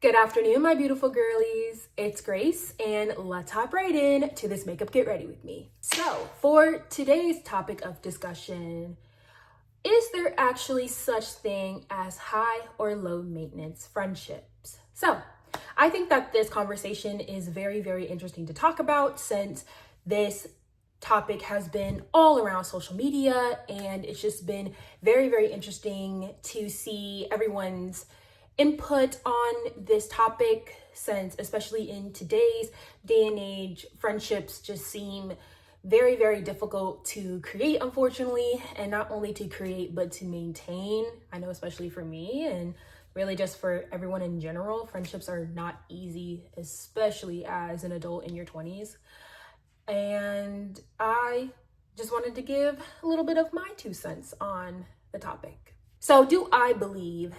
Good afternoon, my beautiful girlies. It's Grace, and let's hop right in to this makeup get ready with me. So, for today's topic of discussion, is there actually such thing as high or low maintenance friendships? So, I think that this conversation is very, very interesting to talk about since this topic has been all around social media, and it's just been very, very interesting to see everyone's input on this topic, since especially in today's day and age, friendships just seem very, very difficult to create, unfortunately, and not only to create but to maintain. I know, especially for me and really just for everyone in general, friendships are not easy, especially as an adult in your 20s. And I just wanted to give a little bit of my 2 cents on the topic. So, do I believe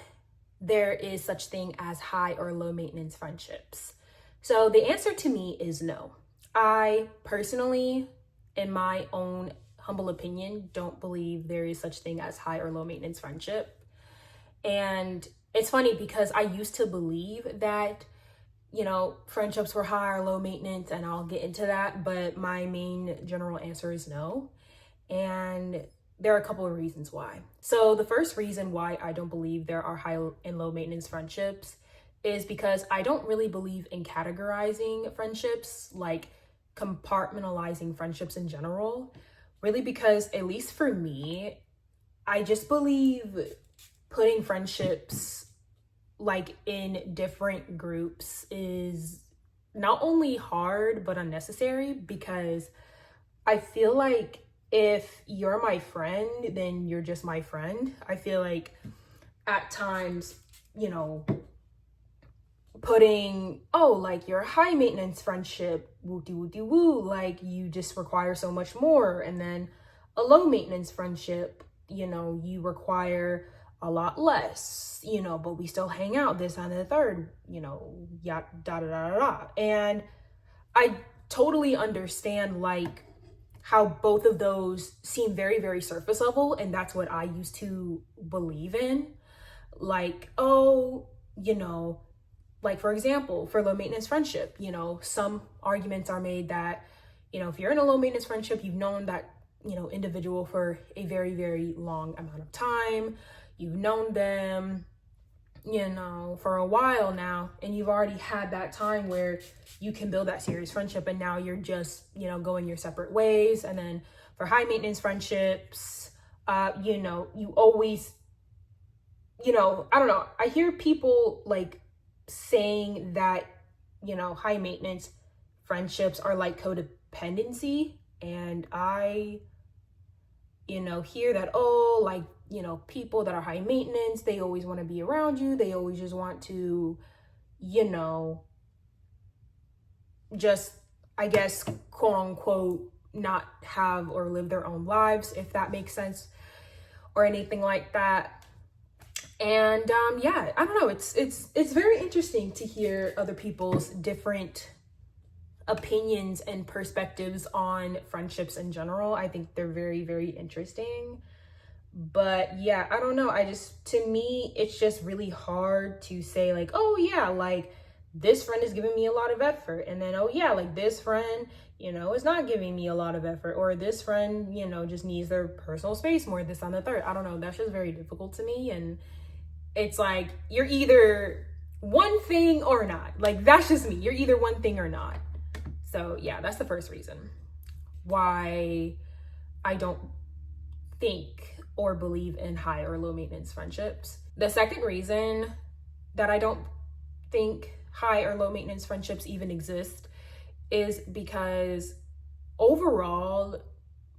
there is such thing as high or low maintenance friendships? So the answer to me is no. I personally, in my own humble opinion, don't believe there is such thing as high or low maintenance friendship. And it's funny because I used to believe that, friendships were high or low maintenance, and I'll get into that, but my main general answer is no. And there are a couple of reasons why. So the first reason why I don't believe there are high and low maintenance friendships is because I don't really believe in categorizing friendships, like compartmentalizing friendships in general. Really, because at least for me, I just believe putting friendships like in different groups is not only hard but unnecessary, because I feel like if you're my friend, then you're just my friend. I feel like at times, putting, like your high maintenance friendship, woo, like you just require so much more. And then a low maintenance friendship, you require a lot less, but we still hang out, this and the third, da da da da da. And I totally understand, like, how both of those seem very, very surface level. And that's what I used to believe in. Like, like for example, for low maintenance friendship, some arguments are made that, if you're in a low maintenance friendship, you've known that, individual for a very, very long amount of time. You've known them, for a while now, and you've already had that time where you can build that serious friendship, and now you're just, going your separate ways. And then for high maintenance friendships, you always, I don't know. I hear people like saying that, high maintenance friendships are like codependency. And I, hear that, like, people that are high maintenance, they always want to be around you. They always just want to, just, I guess, quote unquote, not have or live their own lives, if that makes sense, or anything like that. And yeah, I don't know. It's very interesting to hear other people's different opinions and perspectives on friendships in general. I think they're very, very interesting. But yeah, I don't know. To me, it's just really hard to say, like, oh yeah, like this friend is giving me a lot of effort. And then, oh yeah, like this friend, is not giving me a lot of effort. Or this friend, just needs their personal space more, this, on the third. I don't know. That's just very difficult to me. And it's like, you're either one thing or not. Like, that's just me. You're either one thing or not. So yeah, that's the first reason why I don't think or believe in high or low maintenance friendships. The second reason that I don't think high or low maintenance friendships even exist is because overall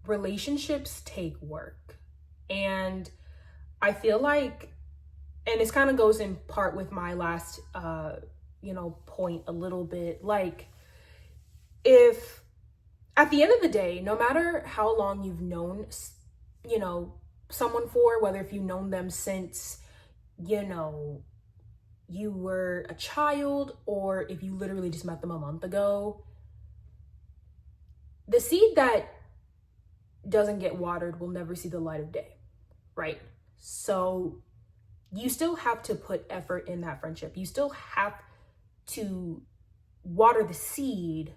relationships take work. And I feel like, and this kind of goes in part with my last point a little bit, like, if at the end of the day, no matter how long you've known someone for, whether if you've known them since you were a child, or if you literally just met them a month ago, the seed that doesn't get watered will never see the light of day, right? So you still have to put effort in that friendship. You still have to water the seed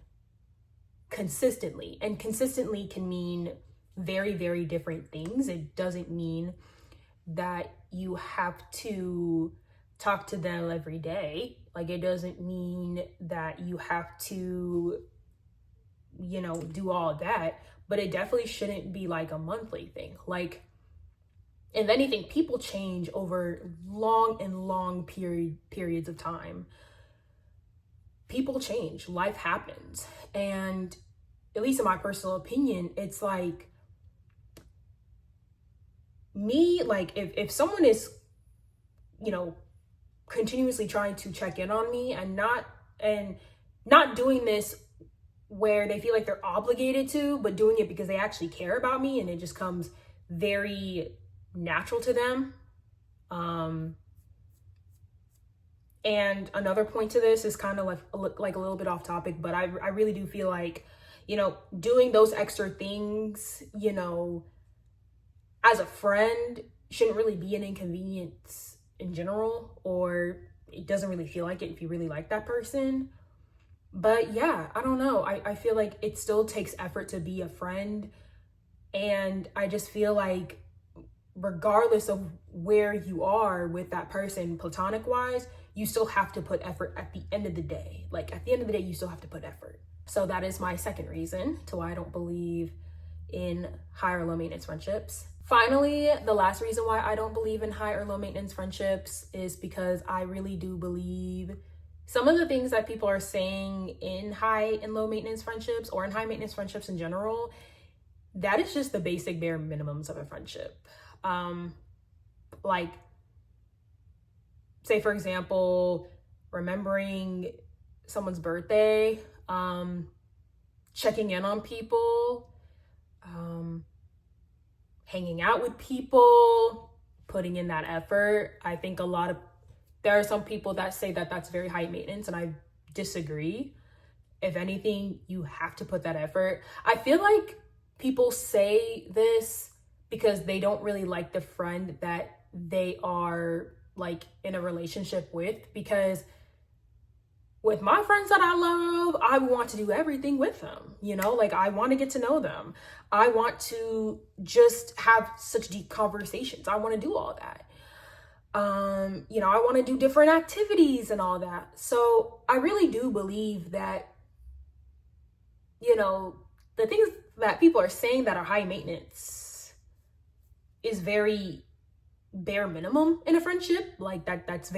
consistently. And consistently can mean very, very different things. It doesn't mean that you have to talk to them every day. Like, it doesn't mean that you have to, do all that, but it definitely shouldn't be like a monthly thing. Like, if anything, people change over long periods of time. People change, life happens. And at least in my personal opinion, it's like, me, like, if someone is, continuously trying to check in on me and not doing this where they feel like they're obligated to, but doing it because they actually care about me and it just comes very natural to them. And another point to this is kind of like a little bit off topic, but I really do feel like, doing those extra things, as a friend shouldn't really be an inconvenience in general, or it doesn't really feel like it if you really like that person. But yeah, I don't know. I feel like it still takes effort to be a friend. And I just feel like regardless of where you are with that person, platonic wise, you still have to put effort at the end of the day. Like, at the end of the day, you still have to put effort. So that is my second reason to why I don't believe in high or low maintenance friendships. Finally, the last reason why I don't believe in high or low maintenance friendships is because I really do believe some of the things that people are saying in high and low maintenance friendships, or in high maintenance friendships in general, that is just the basic bare minimums of a friendship. Like, say for example, remembering someone's birthday, checking in on people, hanging out with people, putting in that effort. I think there are some people that say that that's very high maintenance, and I disagree. If anything, you have to put that effort. I feel like people say this because they don't really like the friend that they are like in a relationship with, because with my friends that I love, I want to do everything with them, like, I want to get to know them. I want to just have such deep conversations. I want to do all that. I want to do different activities and all that. So I really do believe that, the things that people are saying that are high maintenance is very bare minimum in a friendship. Like, that's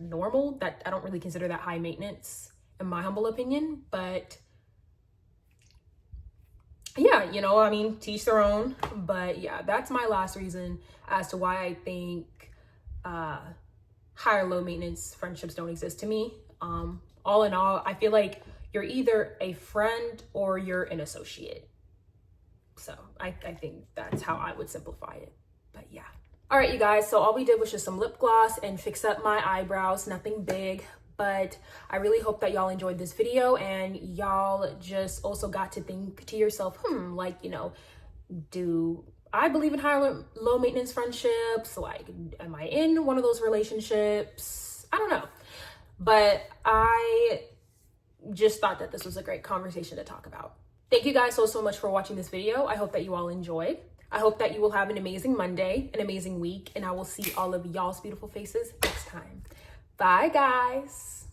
normal. That I don't really consider that high maintenance in my humble opinion. But yeah, teach their own. But yeah, that's my last reason as to why I think high or low maintenance friendships don't exist to me. All in all, I feel like you're either a friend or you're an associate. So I think that's how I would simplify it. But yeah. All right, you guys, so all we did was just some lip gloss and fix up my eyebrows, nothing big, but I really hope that y'all enjoyed this video and y'all just also got to think to yourself, do I believe in high or low maintenance friendships? Like, am I in one of those relationships? I don't know, but I just thought that this was a great conversation to talk about. Thank you guys so much for watching this video. I hope that you all enjoyed. I hope that you will have an amazing Monday, an amazing week, and I will see all of y'all's beautiful faces next time. Bye, guys.